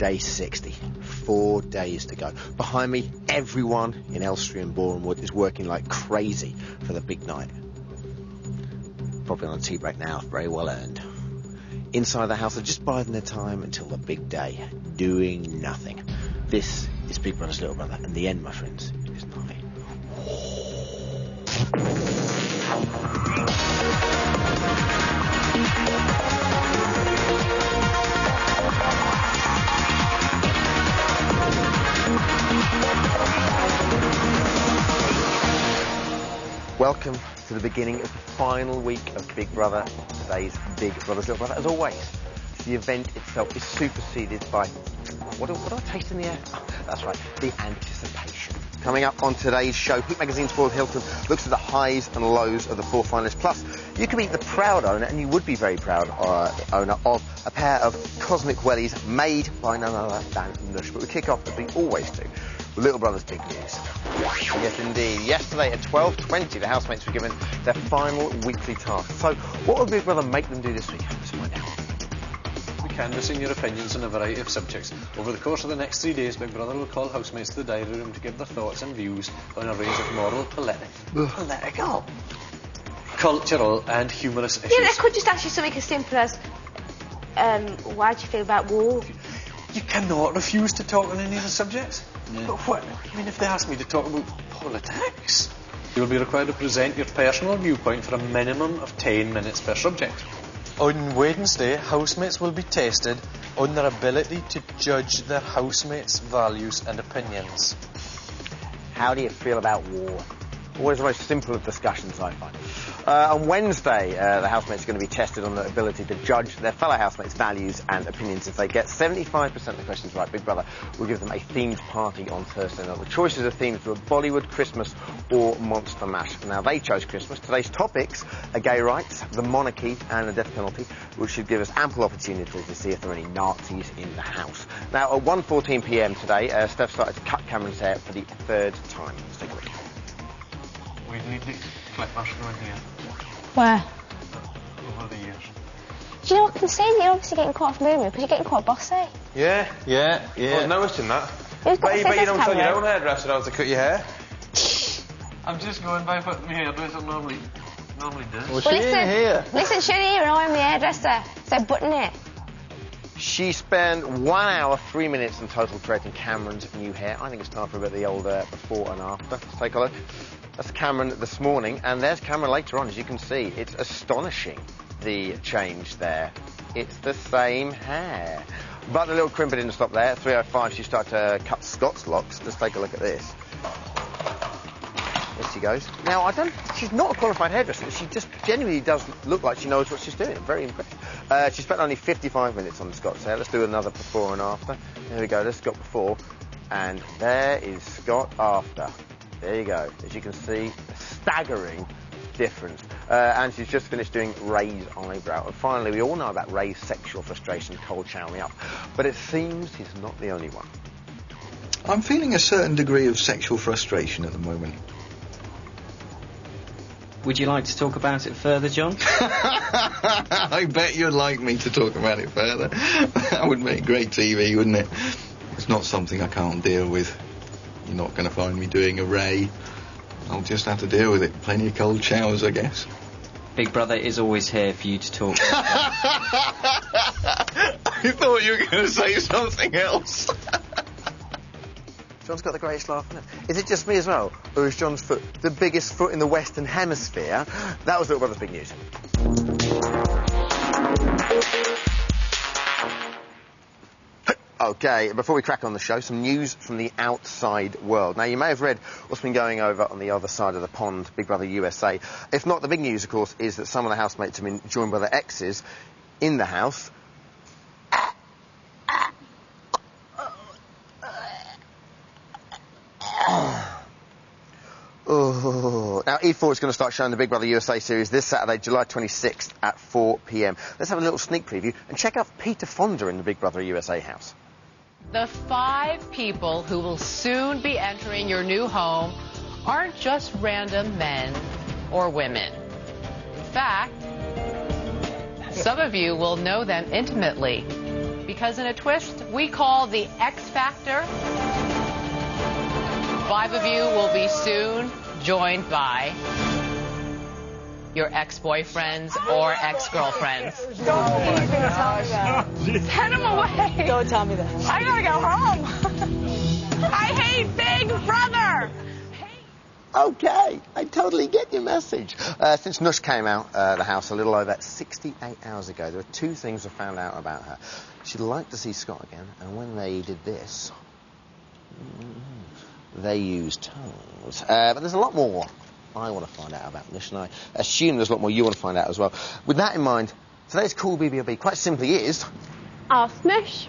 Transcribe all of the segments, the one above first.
day 60. 4 days to go. Behind me, everyone in Elstree and Borehamwood is working like crazy for the big night. Probably on a tea break now, very well earned. Inside the house, they're just biding their time until the big day, doing nothing. This is Big Brother's Little Brother, and the end, my friends, is nigh. Welcome to the beginning of the final week of Big Brother, today's Big Brother's Little Brother. As always, the event itself is superseded by, what do I taste in the air? Oh, that's right, the anticipation. Coming up on today's show, Heat Magazine's Paul Hilton looks at the highs and lows of the 4 finalists. Plus, you can be the proud owner, and you would be very proud owner of a pair of cosmic wellies made by none other than Nush. But we kick off, as we always do, with Little Brother's big news. Yes, indeed. Yesterday at 12:20, the housemates were given their final weekly task. So, what will Big Brother make them do this week? Let's find out. Canvassing your opinions on a variety of subjects. Over the course of the next 3 days, Big Brother will call housemates to the diary room to give their thoughts and views on a range of moral, political, cultural and humorous issues. Yeah, I could just ask you something as simple as, why do you feel about war? You cannot refuse to talk on any of the subjects. Yeah. But what? I mean, if they ask me to talk about politics, you'll be required to present your personal viewpoint for a minimum of 10 minutes per subject. On Wednesday, housemates will be tested on their ability to judge their housemates' values and opinions. How do you feel about war? Always the most simple of discussions, I find. On Wednesday, the housemates are going to be tested on their ability to judge their fellow housemates' values and opinions. If they get 75% of the questions right, Big Brother will give them a themed party on Thursday night. The choices are themed for Bollywood, Christmas or Monster Mash. Now, they chose Christmas. Today's topics are gay rights, the monarchy and the death penalty, which should give us ample opportunity to see if there are any Nazis in the house. Now, at 1:14 p.m. today, Steph started to cut Cameron's hair for the 3rd time. Let's take a look. We need to clip our screw in here. Where? Over the years. Do you know what I can see? You're obviously getting quite off movement because you're getting quite bossy. Yeah. I was noticing that. But you don't tell your own hairdresser how to cut your hair. I'm just going by what my hairdresser normally does. Well, she ain't here. Listen, should you? I'm the hairdresser, so button it. She spent 1 hour, 3 minutes in total creating Cameron's new hair. I think it's time for a bit of the old before and after. Let's take a look. That's Cameron this morning, and there's Cameron later on. As you can see, it's astonishing, the change there. It's the same hair. But the little crimper didn't stop there. At 3:05, she started to cut Scott's locks. Let's take a look at this. There she goes. Now, she's not a qualified hairdresser, but she just genuinely does look like she knows what she's doing. Very impressive. She spent only 55 minutes on Scott's hair. Let's do another before and after. There we go. There's Scott before. And there is Scott after. There you go. As you can see, staggering difference. And she's just finished doing Ray's eyebrow. And finally, we all know about Ray's sexual frustration, cold showering up. But it seems he's not the only one. I'm feeling a certain degree of sexual frustration at the moment. Would you like to talk about it further, John? I bet you'd like me to talk about it further. That would make great TV, wouldn't it? It's not something I can't deal with. You're not going to find me doing a Ray. I'll just have to deal with it. Plenty of cold showers, I guess. Big Brother is always here for you to talk to. I thought you were going to say something else. John's got the greatest laugh, isn't it? Is it just me as well? Or is John's foot the biggest foot in the Western Hemisphere? That was Little Brother's big news. Okay, before we crack on the show, some news from the outside world. Now, you may have read what's been going over on the other side of the pond, Big Brother USA. If not, the big news, of course, is that some of the housemates have been joined by their exes in the house. Oh. Now, E4 is going to start showing the Big Brother USA series this Saturday, July 26th at 4 p.m. Let's have a little sneak preview and check out Peter Fonda in the Big Brother USA house. The 5 people who will soon be entering your new home aren't just random men or women. In fact, some of you will know them intimately because in a twist we call the X Factor, 5 of you will be soon joined by your ex-boyfriends or ex-girlfriends. Send him away. Don't tell me that. I gotta go home. I hate Big Brother. Okay, I totally get your message. Since Nush came out the house a little over 68 hours ago, there are 2 things I found out about her. She'd like to see Scott again, and when they did this, they used tongues. But there's a lot more I want to find out about Nush, and I assume there's a lot more you want to find out as well. With that in mind, today's Cool BBUK quite simply is... Ask Nush.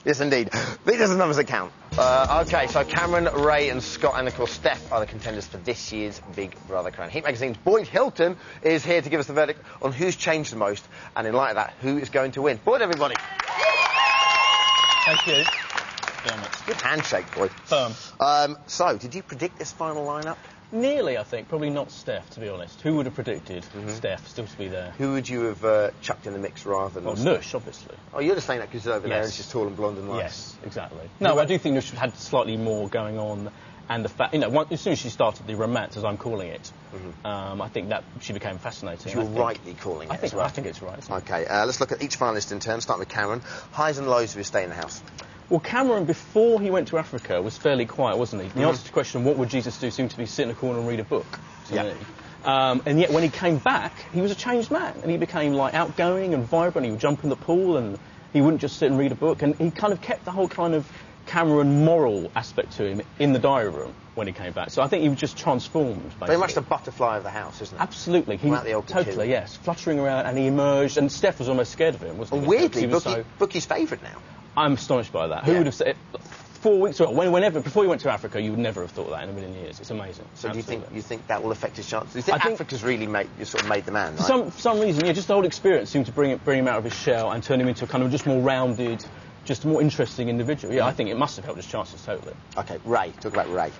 Yes, indeed. These are the numbers that count. OK, so Cameron, Ray and Scott and, of course, Steph are the contenders for this year's Big Brother crown. Heat Magazine's Boyd Hilton is here to give us the verdict on who's changed the most, and in light of that, who is going to win. Boyd, everybody. Thank you. Good handshake, Boyd. Firm. So, did you predict this final lineup? Nearly, I think. Probably not Steph, to be honest. Who would have predicted Steph still to be there? Who would you have chucked in the mix rather than... Well, Nush, obviously. Oh, you're just saying that because she's over there and she's tall and blonde and white. Yes, exactly. No, I do think Nush had slightly more going on, and the fact, as soon as she started the romance, as I'm calling it, I think that she became fascinating. You're rightly calling it. I think it's right. OK, let's look at each finalist in turn, starting with Cameron. Highs and lows of his stay in the house. Well, Cameron, before he went to Africa, was fairly quiet, wasn't he? The answer to the question, what would Jesus do, seemed to be sit in a corner and read a book to me. And yet, when he came back, he was a changed man, and he became, like, outgoing and vibrant. He would jump in the pool, and he wouldn't just sit and read a book. And he kind of kept the whole kind of Cameron moral aspect to him in the diary room when he came back. So I think he was just transformed, basically. Very much the butterfly of the house, isn't it? Absolutely. He totally, yes. Fluttering around, and he emerged, and Steph was almost scared of him, wasn't he? Weirdly, Bookie's favourite now. I'm astonished by that. Who would have said 4 weeks ago, whenever before he went to Africa, you would never have thought that in a million years. It's amazing. So do you think that will affect his chances? Do you think Africa's really made the man, right? For some reason, yeah, just the whole experience seemed to bring him out of his shell and turn him into a kind of just more rounded, just more interesting individual. Yeah, I think it must have helped his chances totally. OK, Ray. Talk about Ray.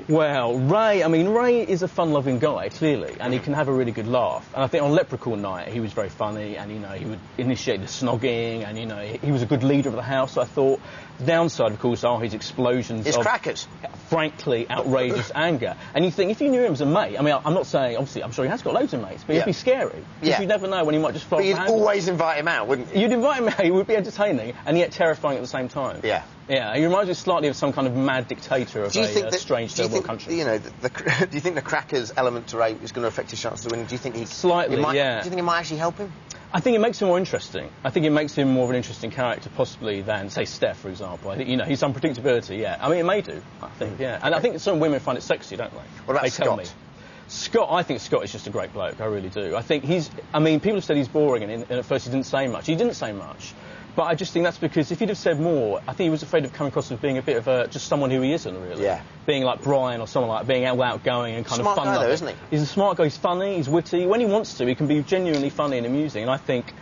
Well, Ray is a fun-loving guy, clearly, and he can have a really good laugh. And I think on Leprechaun night, he was very funny, and, he would initiate the snogging, and, he was a good leader of the house. So I thought the downside, of course, are his explosions of crackers. Frankly outrageous anger. And you think, if you knew him as a mate, I'm not saying, obviously, I'm sure he has got loads of mates, but it'd be scary. Because you never know when he might just fall off the handle. But you'd always invite him out, wouldn't you? You'd invite him out, he would be entertaining, and yet terrifying at the same time. Yeah. Yeah, he reminds me slightly of some kind of mad dictator of a strange third world country. Do you think the crackers element to Ray is going to affect his chances of winning? Do you think Slightly, yeah. Do you think it might actually help him? I think it makes him more interesting. I think it makes him more of an interesting character, possibly, than, say, Steph, for example. I think, his unpredictability, yeah. I mean, it may do, I think, yeah. And I think some women find it sexy, don't they? What about Scott? Tell me. Scott, I think Scott is just a great bloke, I really do. I think people have said he's boring, and at first he didn't say much. He didn't say much. But I just think that's because if he'd have said more, I think he was afraid of coming across as being a bit of just someone who he isn't, really. Yeah. Being like Brian or someone like being outgoing and kind of fun. Smart guy, though, isn't he? He's a smart guy. He's funny. He's witty. When he wants to, he can be genuinely funny and amusing. And I think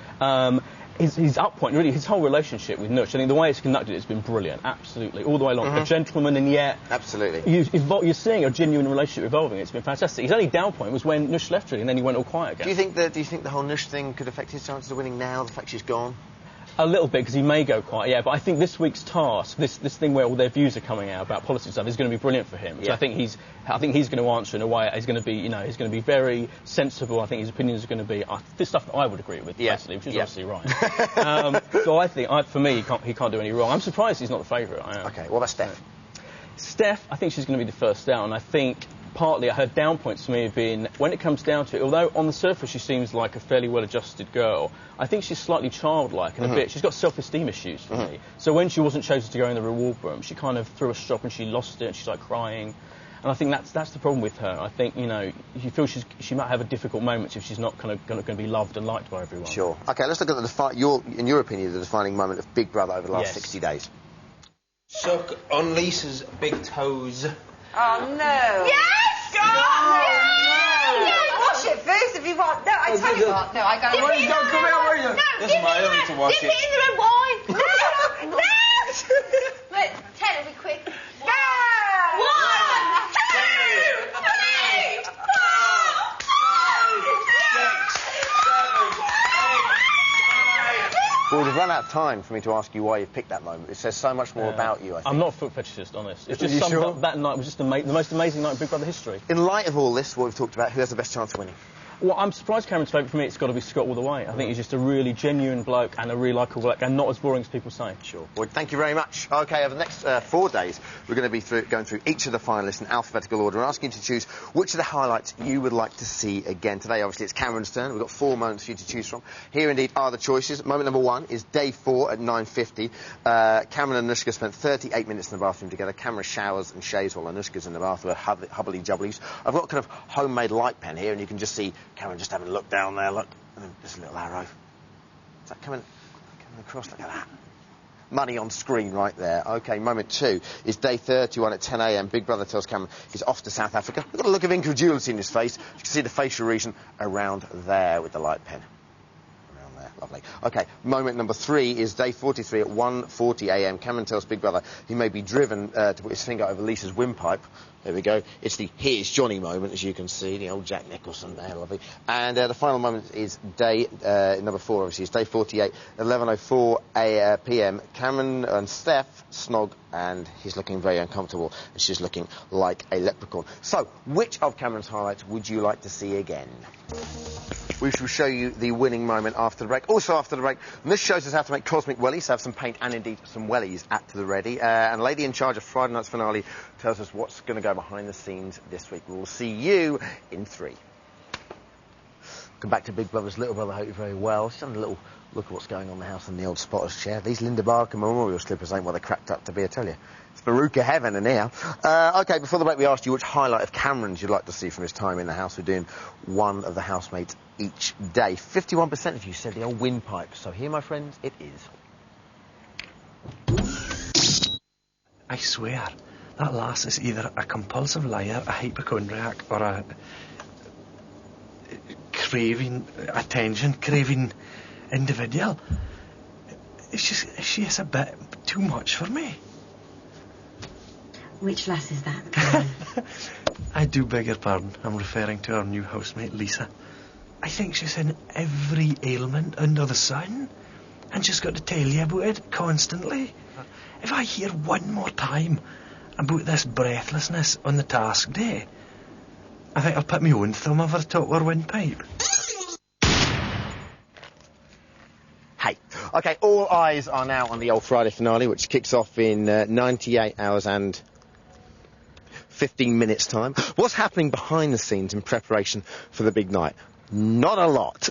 his up point, really, his whole relationship with Nush, I think the way it's conducted has been brilliant. Absolutely. All the way along. A gentleman, and yet... Absolutely. You're seeing a genuine relationship evolving. It's been fantastic. His only down point was when Nush left, really, and then he went all quiet again. Do you think the whole Nush thing could affect his chances of winning now, the fact she's gone? A little bit, because he may go quiet, yeah, but I think this week's task, this thing where all their views are coming out about politics stuff, is going to be brilliant for him. Yeah. So I think he's going to answer in a way, he's going to be, he's going to be very sensible. I think his opinions are going to be this stuff that I would agree with, basically, which is obviously right. So I think, for me, he can't do any wrong. I'm surprised he's not the favourite. OK, what about Steph? Steph, I think she's going to be the first out, and I think partly her down points for me have been, when it comes down to it, although on the surface she seems like a fairly well-adjusted girl, I think she's slightly childlike and a bit, she's got self-esteem issues for me. So when she wasn't chosen to go in the reward room, she kind of threw a strop and she lost it and she's like crying. And I think that's the problem with her. I think, you feel she might have a difficult moments if she's not kind of going to be loved and liked by everyone. Sure. OK, let's look at in your opinion, the defining moment of Big Brother over the last 60 days. Suck on Lisa's big toes. Oh, no. Yes! No! Wash it first if you want. No, I tell you what. No, I got to... Come here, This is my only to wash it. Dip it in the red wine. No! Look, 10 will be quick. 1, 2, 3, 4, 5, 6, 7, 8, 9. Well, we've run out of time for me to ask you why you picked that moment. It says so much more about you, I think. I'm not a foot fetishist, honest. It's Are just you summed sure? up that night was just the most amazing night in Big Brother history. In light of all this, what we've talked about, who has the best chance of winning? Well, I'm surprised Cameron's favourite. For me, it's got to be Scott all the way. I think he's just a really genuine bloke and a really likeable bloke and not as boring as people say. Sure. Well, thank you very much. OK, over the next 4 days, we're going to be going through each of the finalists in alphabetical order and asking you to choose which of the highlights you would like to see again. Today, obviously, it's Cameron's turn. We've got 4 moments for you to choose from. Here, indeed, are the choices. Moment number 1 is day 4 at 9:50. Cameron and Anushka spent 38 minutes in the bathroom together. Cameron showers and shaves while Anushka's in the bath with her hubbly-jubblies. I've got kind of homemade light pen here, and you can just see Cameron just having a look down there, look, and then just a little arrow. Is that coming across? Look at that. Money on screen right there. OK, moment 2 is day 31 at 10 a.m. Big Brother tells Cameron he's off to South Africa. We've got a look of incredulity in his face. You can see the facial region around there with the light pen. Around there. Lovely. OK, moment number 3 is day 43 at 1:40 a.m. Cameron tells Big Brother he may be driven to put his finger over Lisa's windpipe. There we go. It's the Here's Johnny moment, as you can see, the old Jack Nicholson there, lovely. And the final moment is day number 4, obviously. It's day 48, 11:04 p.m. Cameron and Steph snog, and he's looking very uncomfortable, and she's looking like a leprechaun. So, which of Cameron's highlights would you like to see again? We shall show you the winning moment after the break. Also after the break, and this shows us how to make cosmic wellies, have some paint and indeed some wellies at the ready. And lady in charge of Friday night's finale tells us what's going to go behind the scenes this week. We'll see you in 3. Come back to Big Brother's Little Brother. I hope you're very well. Just having a little look at what's going on in the house in the old spotter's chair. These Linda Barker memorial slippers ain't what they're cracked up to be, I tell you. It's BBUK heaven in here. OK, before the break we asked you which highlight of Cameron's you'd like to see from his time in the house. We're doing one of the housemates each day. 51% of you said the old windpipe. So here, my friends, it is. I swear, that lass is either a compulsive liar, a hypochondriac, or a attention-craving individual. She is a bit too much for me. Which lass is that? I do beg your pardon. I'm referring to our new housemate, Lisa. I think she's in every ailment under the sun, and she's got to tell you about it constantly. If I hear one more time about this breathlessness on the task day, I think I'll put my own thumb over the top of her windpipe. Hey. OK, all eyes are now on the old Friday finale, which kicks off in 98 hours and 15 minutes' time. What's happening behind the scenes in preparation for the big night? Not a lot.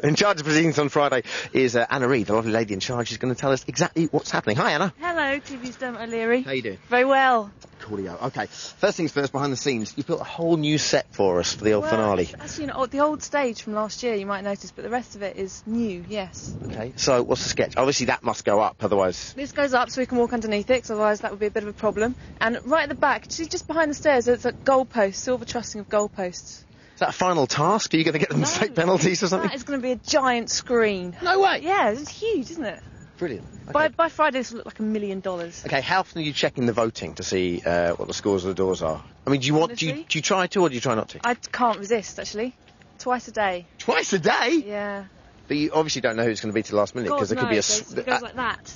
In charge of proceedings on Friday is Anna Reid, the lovely lady in charge. She's going to tell us exactly what's happening. Hi, Anna. Hello, TV's Dermot O'Leary. How you doing? Very well. Coolio. OK, first things first, behind the scenes, you built a whole new set for us for the old finale. Actually, the old stage from last year, you might notice, but the rest of it is new, yes. OK, so what's the sketch? Obviously, that must go up, otherwise... This goes up so we can walk underneath it, 'cause otherwise that would be a bit of a problem. And right at the back, see, just behind the stairs, there's a goalpost, silver trussing of goalposts. Is that a final task? Are you going to get them to take penalties or something? That is going to be a giant screen. No way! Yeah, it's huge, isn't it? Brilliant. Okay. By Friday, this will look like $1 million. OK, how often are you checking the voting to see what the scores of the doors are? I mean, do you try to or do you try not to? I can't resist, actually. Twice a day. Twice a day? Yeah. But you obviously don't know who it's going to be to the last minute, because there could be a... It goes like that.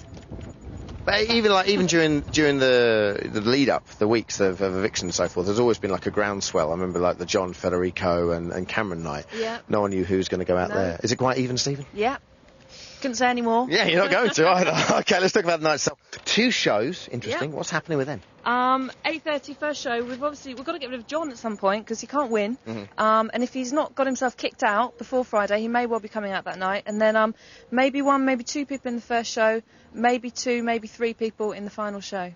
But even during the lead up, the weeks of eviction and so forth, there's always been like a groundswell. I remember like the John Federico and Cameron night. Yeah. No one knew who was going to go out there. Is it quite even, Stephen? Yeah. Couldn't say any more. Yeah, you're not going to either. OK, let's talk about the night itself. 2 shows, interesting. What's happening with them? 8:30 first show. We've got to get rid of John at some point because he can't win. Mm-hmm. And if he's not got himself kicked out before Friday, he may well be coming out that night. And then maybe 1, maybe 2 people in the first show, maybe 2, maybe 3 people in the final show.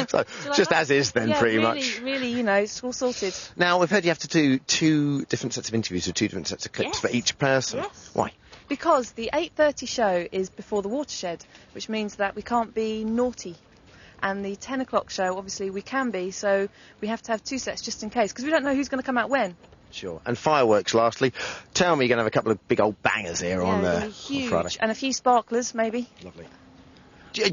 So just as is then, pretty much. Really, it's all sorted. Now we've heard you have to do 2 different sets of interviews or 2 different sets of clips for each person. Yes. Why? Because the 8:30 show is before the watershed, which means that we can't be naughty. And the 10 o'clock show, obviously, we can be, so we have to have 2 sets just in case, because we don't know who's going to come out when. Sure. And fireworks, lastly. Tell me you're going to have a couple of big old bangers here on huge. Friday. And a few sparklers, maybe. Lovely.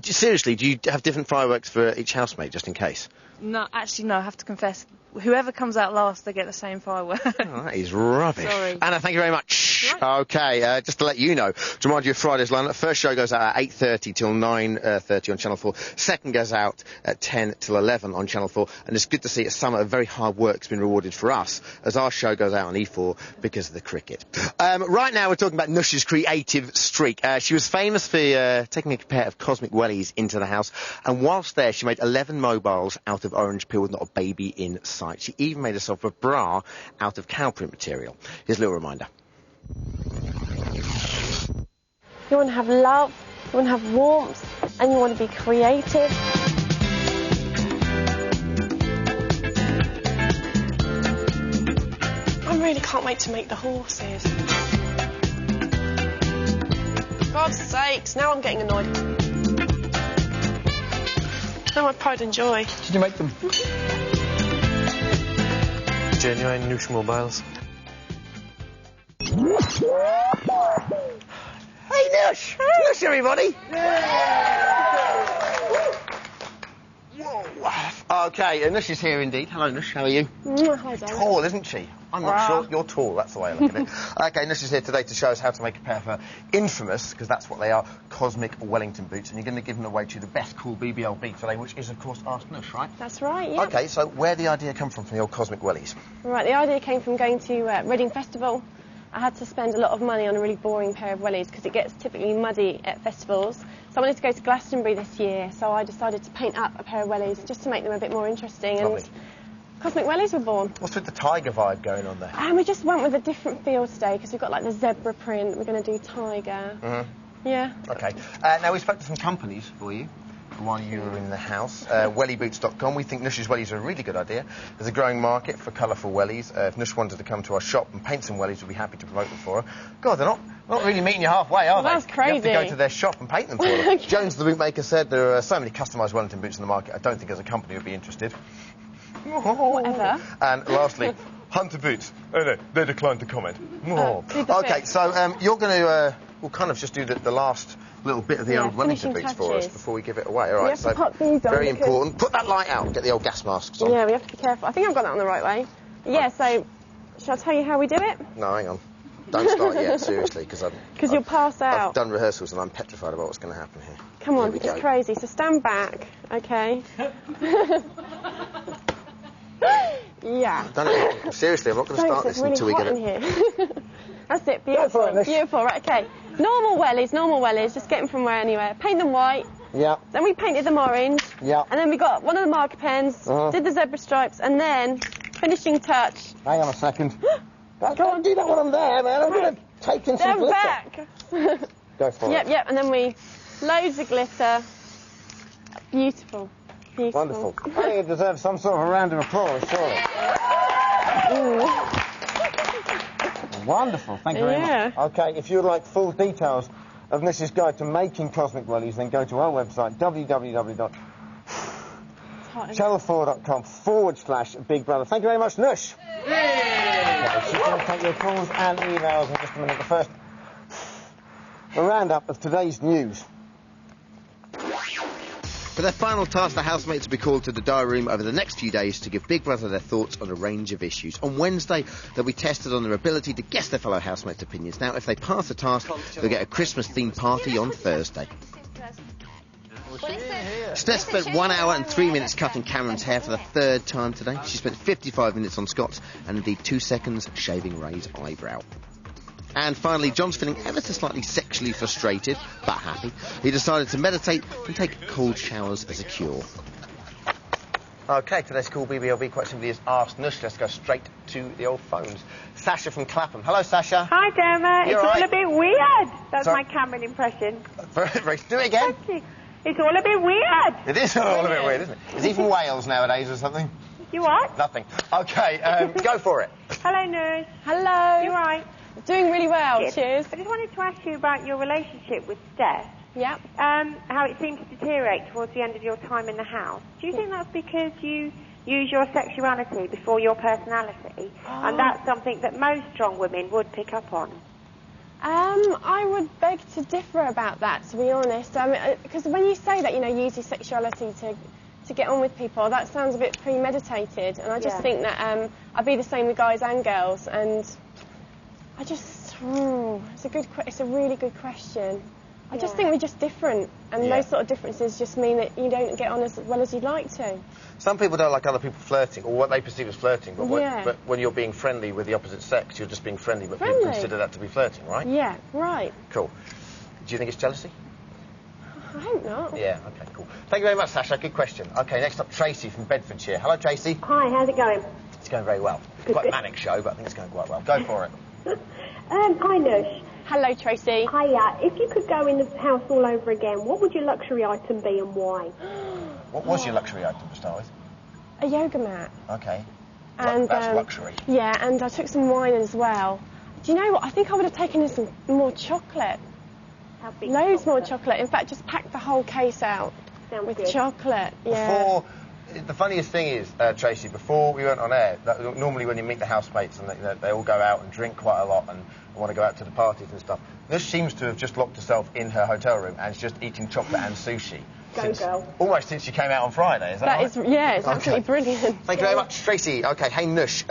Seriously, do you have different fireworks for each housemate, just in case? No, actually, no, I have to confess. Whoever comes out last, they get the same firework. Oh, that is rubbish. Sorry. Anna, thank you very much. Nush. Okay, just to let you know, to remind you of Friday's lineup, first show goes out at 8:30 till 9:30 on Channel 4. Second goes out at 10 till 11 on Channel 4. And it's good to see a summer of very hard work's been rewarded for us as our show goes out on E4 because of the cricket. Right now we're talking about Nush's creative streak. She was famous for taking a pair of cosmic wellies into the house, and whilst there she made 11 mobiles out of orange peel with not a baby in sight. She even made herself a bra out of cow print material. Here's a little reminder. You want to have love, you want to have warmth, and you want to be creative. I really can't wait to make the horses. For God's sakes, now I'm getting annoyed. Now my pride and joy. Did you make them? Genuine Nush mobiles. Hey, Nush! Nush, everybody! Whoa. Okay, Nush is here indeed. Hello, Nush. How are you? Hi, Darren. Tall, isn't she? I'm not sure. You're tall. That's the way I look at it. Okay, Nush is here today to show us how to make a pair of her infamous, because that's what they are, cosmic Wellington boots. And you're going to give them away to the best cool BBLB today, which is, of course, Ask Nush, right? That's right, yeah. Okay, so where'd the idea come from the old cosmic wellies? Right, the idea came from going to Reading Festival. I had to spend a lot of money on a really boring pair of wellies because it gets typically muddy at festivals. So I wanted to go to Glastonbury this year, so I decided to paint up a pair of wellies just to make them a bit more interesting. Lovely. And cosmic wellies were born. What's with the tiger vibe going on there? And we just went with a different feel today because we've got like the zebra print, we're going to do tiger. Mm-hmm. Yeah. Okay. Now we spoke to some companies for you while you were in the house. Wellyboots.com. We think Nush's wellies are a really good idea. There's a growing market for colourful wellies. If Nush wanted to come to our shop and paint some wellies, we'd be happy to promote them for her. God, they're not really meeting you halfway, are they? That's crazy. You have to go to their shop and paint them for them. Jones the bootmaker said there are so many customised Wellington boots in the market, I don't think as a company would be interested. Whatever. And lastly, Hunter Boots. Oh no, they declined to comment. Okay, so you're going to, we'll kind of just do the last little bit of the old Wellington boots for us before we give it away. All right, so very important. Put that light out and get the old gas masks on. Yeah, we have to be careful. I think I've got that on the right way. Yeah, so shall I tell you how we do it? No, hang on. Don't start yet, seriously, because you'll pass out. I've done rehearsals and I'm petrified about what's going to happen here. Come on, it's crazy. So stand back, okay? Yeah. Done it. Seriously, I'm not going to start this until we get it. Here. That's it, beautiful. Beautiful, right, okay. Normal wellies, just get them from anywhere. Paint them white. Yeah. Then we painted them orange. Yeah. And then we got one of the marker pens, did the zebra stripes, and then finishing touch. Hang on a second. Don't do that when I'm there, man. I'm going to take in some glitter. Back. Go for it. Yep, and then we loads of glitter. Beautiful. Wonderful. I think it deserves some sort of a round of applause, surely. Wonderful, thank you very much. Okay, if you would like full details of Nush's guide to making cosmic wellies, then go to our website, www.channel4.com/Big Brother. Thank you very much, Nush. Okay, she's going to take your calls and emails in just a minute. But first, a roundup of today's news. For their final task, the housemates will be called to the diary room over the next few days to give Big Brother their thoughts on a range of issues. On Wednesday, they'll be tested on their ability to guess their fellow housemates' opinions. Now, if they pass the task, they'll get a Christmas-themed party on Thursday. Steph spent 1 hour and 3 minutes cutting Cameron's hair for the third time today. She spent 55 minutes on Scott's and indeed 2 seconds shaving Ray's eyebrow. And finally, John's feeling ever so slightly sexually frustrated, but happy. He decided to meditate and take cold showers as a cure. OK, today's cool BBLB quite simply is Ask Nush. Let's go straight to the old phones. Sasha from Clapham. Hello, Sasha. Hi, Dermot. It's all a bit weird. That's Sorry? my Cameron impression. Very, do it again. Thank you. It's all a bit weird. It is all a bit weird, isn't it? Is he from Wales nowadays or something? You what? Nothing. OK, go for it. Hello, Nush. Hello. You all right? Doing really well, Good. cheers. I just wanted to ask you about your relationship with Steph. Yep. How it seemed to deteriorate towards the end of your time in the house. Do you think that's because you use your sexuality before your personality? And that's something that most strong women would pick up on. I would beg to differ about that, to be honest. Because when you say that, use your sexuality to get on with people, that sounds a bit premeditated. And I just think that I'd be the same with guys and girls. And I just It's a really good question. I just think we're just different, and those sort of differences just mean that you don't get on as well as you'd like to. Some people don't like other people flirting, or what they perceive as flirting, but, but when you're being friendly with the opposite sex, you're just being friendly, but people consider that to be flirting, right? Yeah, right. Cool. Do you think it's jealousy? I hope not. Yeah, okay, cool. Thank you very much, Sasha. Good question. Okay, next up, Tracy from Bedfordshire. Hello, Tracy. Hi, how's it going? It's going very well. It's quite a manic show, but I think it's going quite well. Go for it. Hi, Nush. Hello, Tracy. Hiya. If you could go in the house all over again, what would your luxury item be and why? What was your luxury item to start with? A yoga mat. Okay. And, that's luxury. Yeah, and I took some wine as well. Do you know what? I think I would have taken in some more chocolate. Loads more chocolate. In fact, just packed the whole case out with chocolate. Yeah. The funniest thing is, Tracy, before we went on air, normally when you meet the housemates and they all go out and drink quite a lot and want to go out to the parties and stuff, this seems to have just locked herself in her hotel room and is just eating chocolate and sushi. Almost since she came out on Friday, is that right? Yeah, it's absolutely brilliant. Thank you very much, Tracy. Okay, hey, Nush,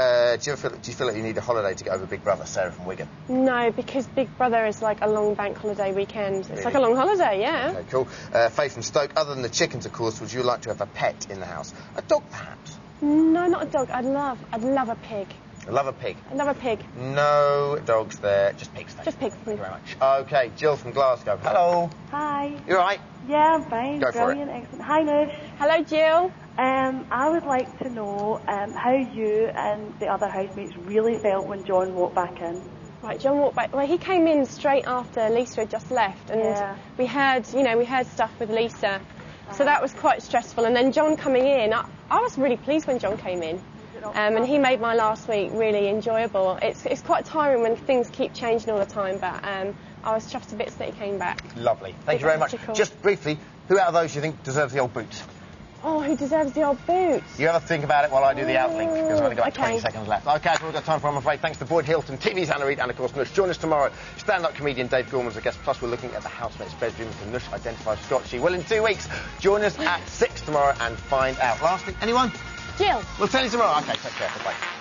do you feel like you need a holiday to get over Big Brother? Sarah from Wigan. No, because Big Brother is like a long bank holiday weekend. It's like a long holiday, yeah. Okay, cool. Faye from Stoke, other than the chickens, of course, would you like to have a pet in the house? A dog, perhaps? No, not a dog. I'd love a pig. I love a pig. I love a pig. No dogs there, just pigs. Just pigs. Thank you very much. Okay, Jill from Glasgow. Hello. Hi. You all right? Yeah, I'm fine. Go for it. Brilliant, excellent. Hi, Nush. Hello, Jill. I would like to know how you and the other housemates really felt when John walked back in. Right, John walked back. Well, he came in straight after Lisa had just left, and we heard stuff with Lisa, so that was quite stressful. And then John coming in, I was really pleased when John came in. And he made my last week really enjoyable. It's quite tiring when things keep changing all the time, but I was chuffed to bits that he came back. Lovely. Thank you very much. Cool. Just briefly, who out of those do you think deserves the old boot? Oh, who deserves the old boot? You have a think about it while I do the outlink, because I've only got 20 seconds left. Okay, that's all we've got time for, I'm afraid. Thanks to Boyd Hilton, TV's Anna Reid, and of course Nush. Join us tomorrow. Stand-up comedian Dave Gorman's a guest, plus we're looking at the housemate's bedroom until Nush identifies Scott. She will in 2 weeks. Join us at 6 tomorrow and find out. Lastly, anyone? Jill. We'll tell you tomorrow. Okay, take care. Bye-bye.